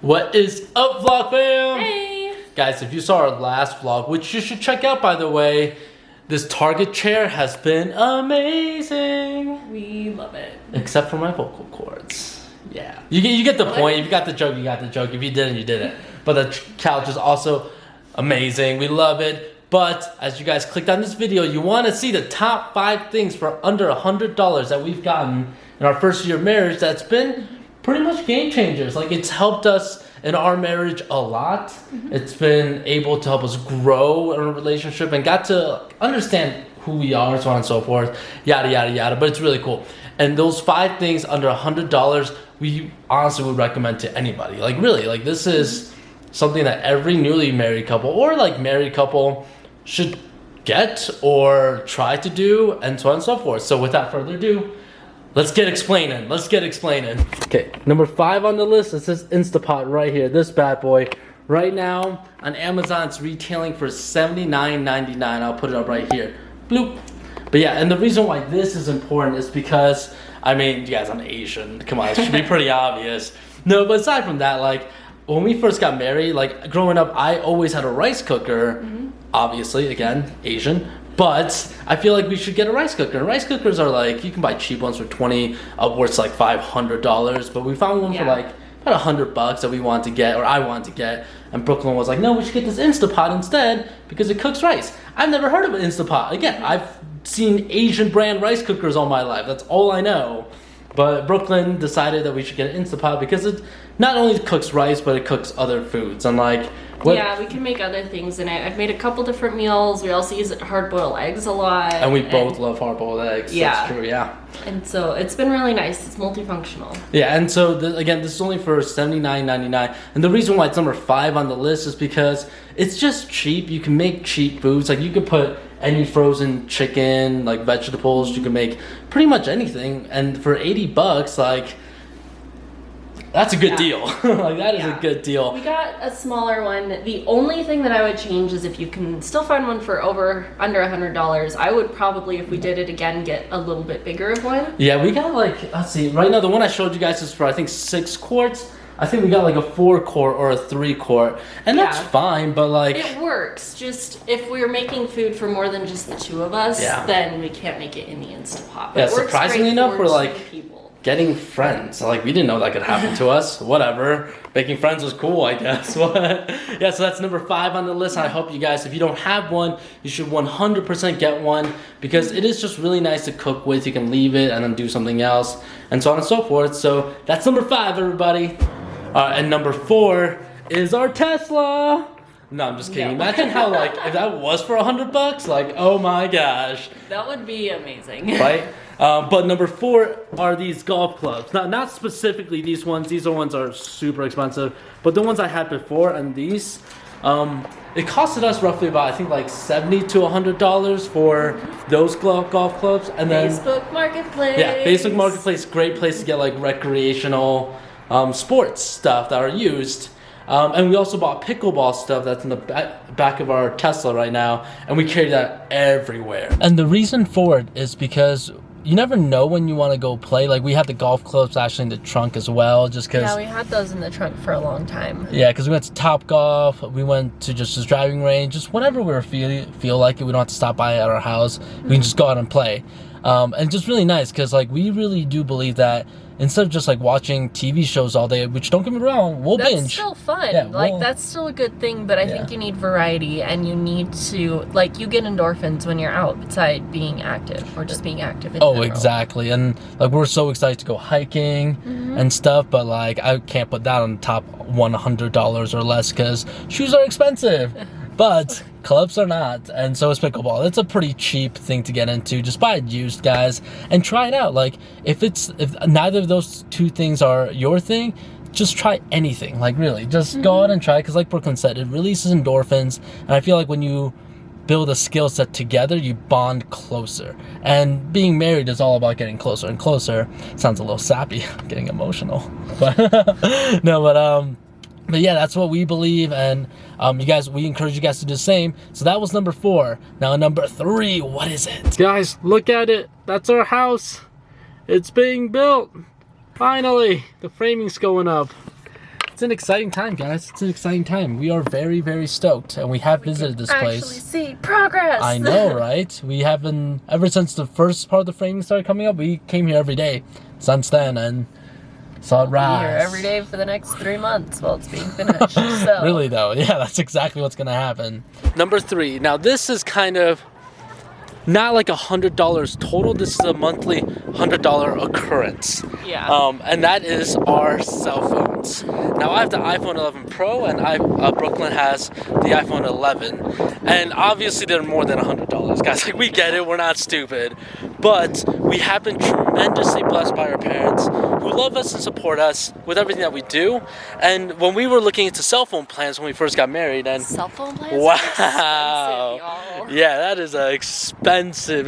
What is up, vlog fam? Hey! Guys, if you saw our last vlog, which you should check out by the way, this Target chair has been amazing. We love it. Except for my vocal cords. Yeah. You get the point. If you got the joke, you got the joke. If you didn't, you didn't. But the couch is also amazing. We love it. But as you guys clicked on this video, you want to see the top 5 things for under $100 that we've gotten in our first year of marriage that's been pretty much game changers. Like, it's helped us in our marriage a lot. It's been able to help us grow in a relationship and got to understand who we are, so on and so forth, yada yada yada. But it's really cool. And those 5 things under $100 we honestly would recommend to anybody. Like, really, like, this is something that every newly married couple or like married couple should get or try to do, and so on and so forth. So without further ado, let's get explaining. Okay, number 5 on the list, it says Instapot right here, this bad boy. Right now on Amazon, it's retailing for $79.99. I'll put it up right here. Bloop. But yeah, and the reason why this is important is because, I mean, you guys, I'm Asian. Come on, it should be pretty obvious. No, but aside from that, like, when we first got married, like, growing up, I always had a rice cooker. Obviously, again, Asian. But I feel like we should get a rice cooker. And rice cookers are like, you can buy cheap ones for $20, upwards like $500. But we found one for like about $100 that we wanted to get, or I wanted to get. And Brooklyn was like, no, we should get this Instapot instead because it cooks rice. I've never heard of an Instapot. Again, I've seen Asian brand rice cookers all my life. That's all I know. But Brooklyn decided that we should get an Instapot because it not only cooks rice, but it cooks other foods. And like, yeah, we can make other things in it. I've made a couple different meals. We also use hard-boiled eggs a lot. And we both love hard-boiled eggs. Yeah. That's true, yeah. And so it's been really nice. It's multifunctional. Yeah, and so, again, this is only for $79.99. And the reason why it's number 5 on the list is because it's just cheap. You can make cheap foods. Like, you could put any frozen chicken, like vegetables. You can make pretty much anything. And for $80, like, that's a good deal. Like, that is a good deal. We got a smaller one. The only thing that I would change is if you can still find one for under $100, I would probably, if we did it again, get a little bit bigger of one. Yeah, we got like, let's see, right now the one I showed you guys is for I think 6 quarts. I think we got like a 4 quart or a 3 quart, and that's fine, but like, it works. Just if we're making food for more than just the 2 of us, then we can't make it in the Instapot. Yeah, surprisingly enough, we're like people. Getting friends. Like, we didn't know that could happen to us. Whatever. Making friends was cool, I guess. Yeah, so that's number 5 on the list. I hope you guys, if you don't have one, you should 100% get one because it is just really nice to cook with. You can leave it and then do something else and so on and so forth. So that's number 5, everybody. And number 4 is our Tesla. No, I'm just kidding. Imagine how, like, if that was for $100, like, oh my gosh. That would be amazing. Right? But number 4 are these golf clubs. Not specifically these ones. These ones are super expensive. But the ones I had before and these, it costed us roughly about, I think, like $70 to $100 for those golf clubs. And then Facebook Marketplace. Yeah, Facebook Marketplace, great place to get like recreational sports stuff that are used. And we also bought pickleball stuff that's in the back of our Tesla right now, and we carry that everywhere. And the reason for it is because you never know when you want to go play. Like, we have the golf clubs actually in the trunk as well, just because. Yeah, we had those in the trunk for a long time. Yeah, because we went to Top Golf, we went to just this driving range, just whenever we feel like it, we don't have to stop by at our house. We can just go out and play. And just really nice because, like, we really do believe that instead of just like watching TV shows all day, which don't get me wrong, we'll binge. That's still fun. Yeah, like, that's still a good thing, but I think you need variety and you need to, like, you get endorphins when you're outside being active or just being active in general. Exactly. And like, we're so excited to go hiking and stuff, but like, I can't put that on top $100 or less because shoes are expensive. But clubs are not, and so is pickleball. It's a pretty cheap thing to get into. Just buy it used, guys, and try it out. Like, if neither of those 2 things are your thing, just try anything. Like, really, just go out and try it, because like Brooklyn said, it releases endorphins, and I feel like when you build a skill set together, you bond closer. And being married is all about getting closer and closer. Sounds a little sappy, getting emotional. But But yeah, that's what we believe, and we encourage you guys to do the same. So that was number 4. Now number 3, what is it? Guys, look at it. That's our house. It's being built. Finally, the framing's going up. It's an exciting time, guys. It's an exciting time. We are very, very stoked, and we have visited this place. Actually see progress. I know, right? We have been, ever since the first part of the framing started coming up, we came here every day since then, and saw it rise. Be here every day for the next 3 months while it's being finished. So. Really, though, yeah, that's exactly what's gonna happen. Number 3. Now, this is kind of not like $100 total. This is a monthly $100 occurrence. Yeah. And that is our cell phones. Now I have the iPhone 11 Pro, and Brooklyn has the iPhone 11. And obviously they're more than $100, guys. Like, we get it. We're not stupid. But we have been tremendously blessed by our parents, who love us and support us with everything that we do. And when we were looking into cell phone plans when we first got married, and cell phone plans? wow, Expensive, y'all. Yeah, that is an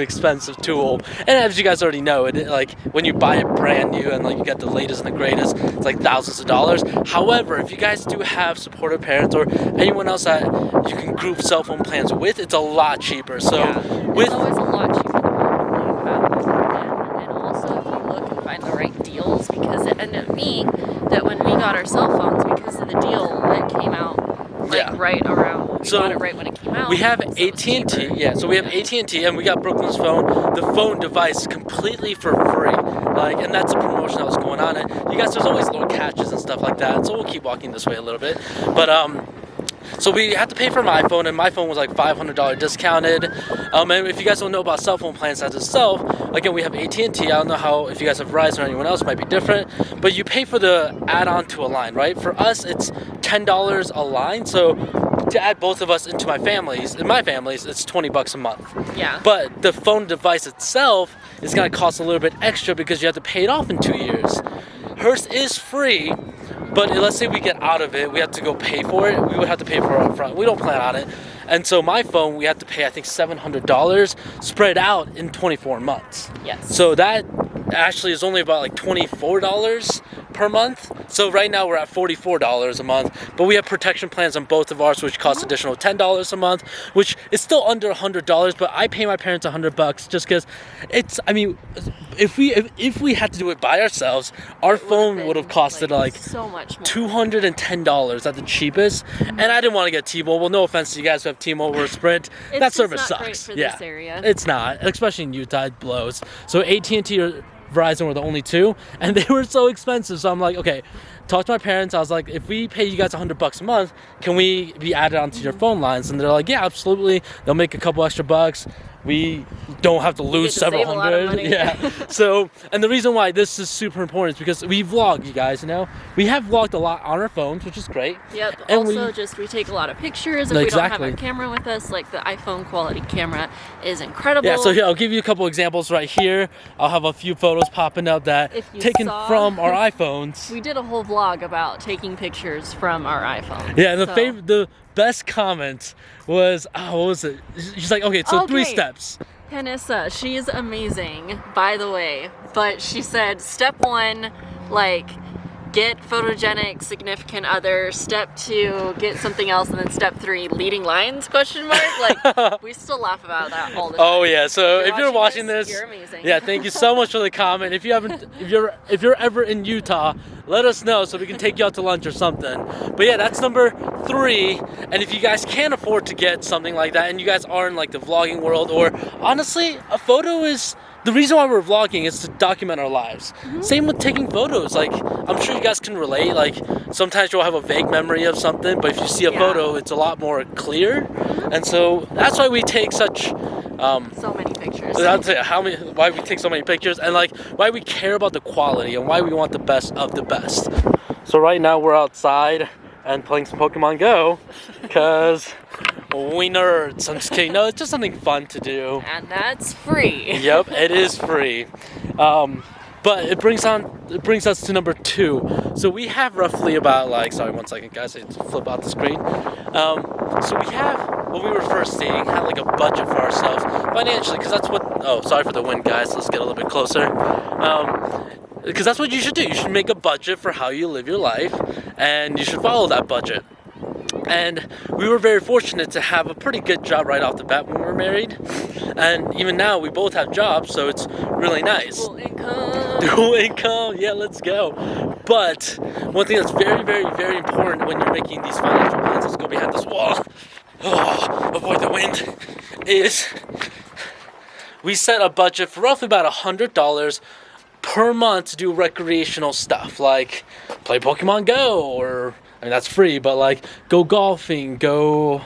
expensive tool. And as you guys already know, it like when you buy it brand new and like you get the latest and the greatest, it's like thousands of dollars. However, if you guys do have supportive parents or anyone else that you can group cell phone plans with, it's a lot cheaper. So it's always a lot cheaper than what you have plan. And also, if you look and find the right deals, because it ended up being that when we got our cell phones, because of the deal that came out right around, we got it right when it came out. We have so AT&T, yeah. So we have AT&T, and we got Brooklyn's phone, the phone device, completely for free. Like, and that's a promotion that was going on. And you guys, there's always little catches and stuff like that. So we'll keep walking this way a little bit. But so we had to pay for my phone, and my phone was like $500 discounted. And if you guys don't know about cell phone plans as itself, again, we have AT&T. I don't know how, if you guys have Verizon or anyone else, it might be different. But you pay for the add-on to a line, right? For us, it's $10 a line. So to add both of us into my family's, it's $20 a month. Yeah. But the phone device itself is going to cost a little bit extra because you have to pay it off in 2 years. Hers is free. But let's say we get out of it, we have to go pay for it. We would have to pay for it up front. We don't plan on it. And so my phone, we have to pay, I think, $700 spread out in 24 months. Yes. So that actually is only about like $24 per month. So right now we're at $44 a month, but we have protection plans on both of ours, which cost additional $10 a month, which is still under $100. But I pay my parents $100 just because it's. I mean, if we had to do it by ourselves, our phone would have costed like so much more. $210 at the cheapest. And I didn't want to get T-Mobile. No offense to you guys who have T-Mobile or Sprint. That service not sucks. Great for this area. It's not, especially in Utah. It blows. So AT&T or Verizon were the only two, and they were so expensive. So I'm like, okay, talk to my parents. I was like, if we pay you guys $100 a month, can we be added onto your phone lines? And they're like, yeah, absolutely. They'll make a couple extra bucks. We don't have to lose several hundred. Yeah. So, and the reason why this is super important is because we vlog, you guys, you know. We have vlogged a lot on our phones, which is great. Yep. And also, we take a lot of pictures if we don't have our camera with us. Like the iPhone quality camera is incredible. Yeah, so here, I'll give you a couple examples right here. I'll have a few photos popping up that taken from our iPhones. We did a whole vlog about taking pictures from our iPhone. Yeah, and the best comment was, what was it? She's like, okay, so 3 steps. Vanessa, she is amazing, by the way. But she said, step 1, like, get photogenic significant other. Step 2, get something else. And then step 3, leading lines, question mark. Like, we still laugh about that all the time. Oh yeah, so if you're watching this, you're amazing. Yeah, thank you so much for the comment. If you're ever in Utah, let us know so we can take you out to lunch or something. But yeah, that's number 3. And if you guys can't afford to get something like that, and you guys are in like the vlogging world, or honestly, a photo is. The reason why we're vlogging is to document our lives. Same with taking photos. Like, I'm sure you guys can relate. Like, sometimes you'll have a vague memory of something, but if you see a photo, it's a lot more clear. And so that's why we take such so many pictures. I'll tell you why we take so many pictures, and like why we care about the quality and why we want the best of the best. So right now we're outside and playing some Pokemon Go because we nerds. I'm just kidding. No, it's just something fun to do. And that's free. Yep, it is free. But it brings us to number 2. So we have roughly about sorry, 1 second, guys. I need to flip out the screen. So we have, when we were first dating, had like a budget for ourselves financially, because that's what. Oh, sorry for the wind, guys. Let's get a little bit closer. Because that's what you should do. You should make a budget for how you live your life, and you should follow that budget. And we were very fortunate to have a pretty good job right off the bat when we were married, and even now we both have jobs, so it's really nice. Dual income. Dual income, yeah, let's go. But one thing that's very, very, very important when you're making these financial plans, let's go behind this wall, avoid the wind, is we set a budget for roughly about $100 per month to do recreational stuff, like play Pokemon Go, or, I mean, that's free, but like go golfing, go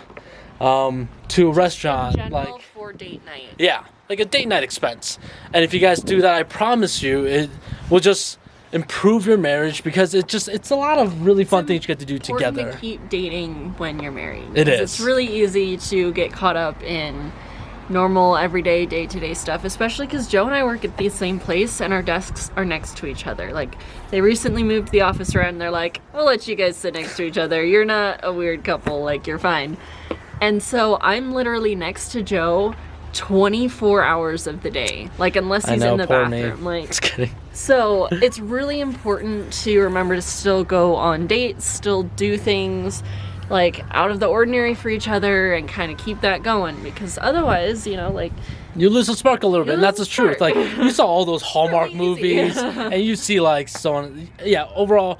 to a restaurant, In general, like for date night. yeah, like a date night expense. And if you guys do that, I promise you, it will just improve your marriage, because it's a lot of really fun things you get to do together. Important to keep dating when you're married. It is. It's really easy to get caught up in normal, everyday, day-to-day stuff, especially because Joe and I work at the same place and our desks are next to each other. Like, they recently moved the office around and they're like, we'll let you guys sit next to each other. You're not a weird couple, like, you're fine. And so I'm literally next to Joe 24 hours of the day, like, unless he's in the bathroom. Like, just kidding. So it's really important to remember to still go on dates, still do things like out of the ordinary for each other, and kind of keep that going, because otherwise, you know, like, you lose the spark a little bit, and that's the lose the truth. spark. Like, you saw all those Hallmark Really movies, easy. and you see, like, so on. Yeah, overall,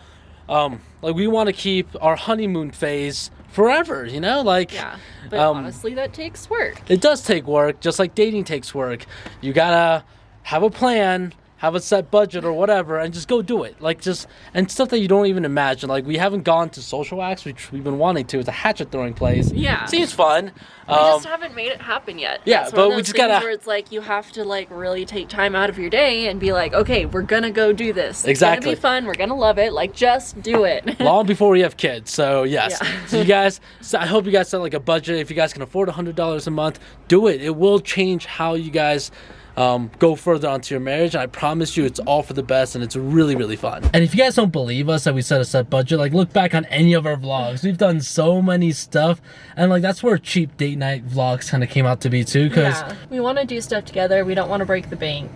like, we want to keep our honeymoon phase forever, you know? Like, yeah. But honestly, that takes work. it does take work, just like dating takes work. You gotta have a plan, have a set budget or whatever, and just go do it. Like, just, and stuff that you don't even imagine. Like, we haven't gone to Social Acts, which we've been wanting to. It's a hatchet throwing place. Yeah. Seems fun. We just haven't made it happen yet. Yeah, That's but one of we those just things gotta- where it's like you have to, like, really take time out of your day and be like, okay, we're gonna go do this. It's Exactly. gonna be fun. We're gonna love it. Like, just do it. Long before we have kids, so yes. Yeah. So you guys, I hope you guys set like a budget. If you guys can afford $100 a month, do it. It will change how you guys go further onto your marriage. I promise you, it's all for the best, and it's really, really fun. And if you guys don't believe us that we set a set budget, like, look back on any of our vlogs. We've done so many stuff, and like, that's where cheap date night vlogs kind of came out to be too, because Yeah. We want to do stuff together. We don't want to break the bank,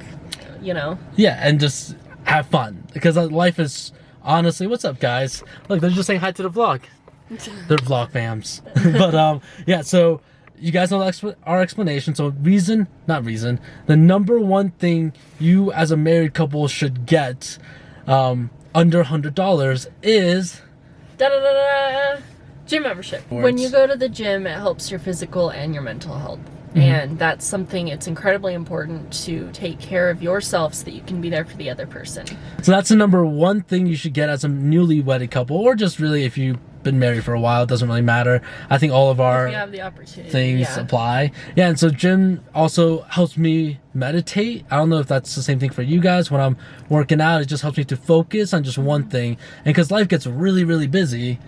you know? yeah, and just have fun, because life is, honestly, what's up, guys? Look, they're just saying hi to the vlog. They're vlog fams. But yeah, so you guys know our explanation. So the number one thing you as a married couple should get under $100 is gym membership. Words. When you go to the gym, it helps your physical and your mental health. And that's something, it's incredibly important to take care of yourself so that you can be there for the other person. So that's the number one thing you should get as a newly wedded couple, or just really if you've been married for a while, it doesn't really matter. I think all of our If you have the opportunity, things apply. Yeah, and so gym also helps me meditate. I don't know if that's the same thing for you guys. When I'm working out, it just helps me to focus on just one thing. And because life gets really, really busy,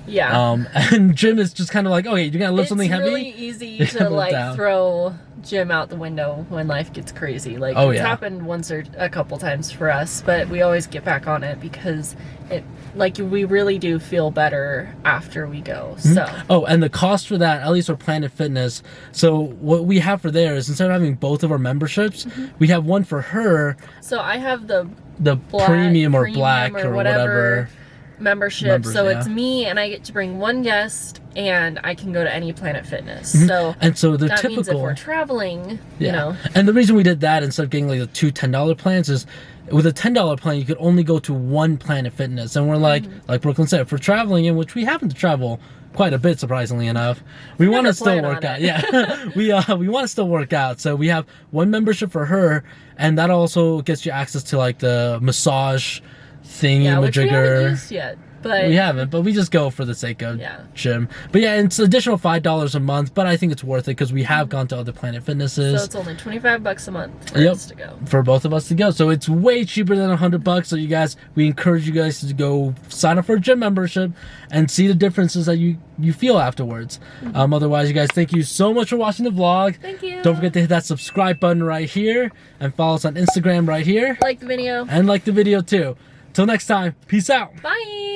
Yeah. and gym is just kind of like, okay, you're gonna lift something heavy. It's really easy You to lift like down. throw gym out the window when life gets crazy. Like, Oh, it's yeah. happened once or a couple times for us, but we always get back on it because it, like, we really do feel better after we go. So Oh, and the cost for that, at least for Planet Fitness. So what we have for there is, instead of having both of our memberships, we have one for her, so I have the the premium or black or whatever. membership. So yeah. it's me, and I get to bring one guest, and I can go to any Planet Fitness. So And so the that means if typical, we're traveling, you know. And the reason we did that instead of getting like the two $10 plans is, with a $10 plan, you could only go to one Planet Fitness. And we're like Brooklyn said, for traveling, in which we happen to travel quite a bit, surprisingly enough, we want to still work out. Yeah, we want to still work out. So we have one membership for her, and that also gets you access to like the massage thingy, Yeah, which we haven't majigger. used yet. But We haven't, but we just go for the sake of gym. But yeah, it's additional $5 a month, but I think it's worth it because we have gone to other Planet Fitnesses. so it's only $25 a month for us to go. For both of us to go. So it's way cheaper than $100. So you guys, we encourage you guys to go sign up for a gym membership and see the differences that you feel afterwards. Otherwise, you guys, thank you so much for watching the vlog. Thank you. Don't forget to hit that subscribe button right here and follow us on Instagram right here. Like the video. And like the video too. Till next time, peace out. Bye.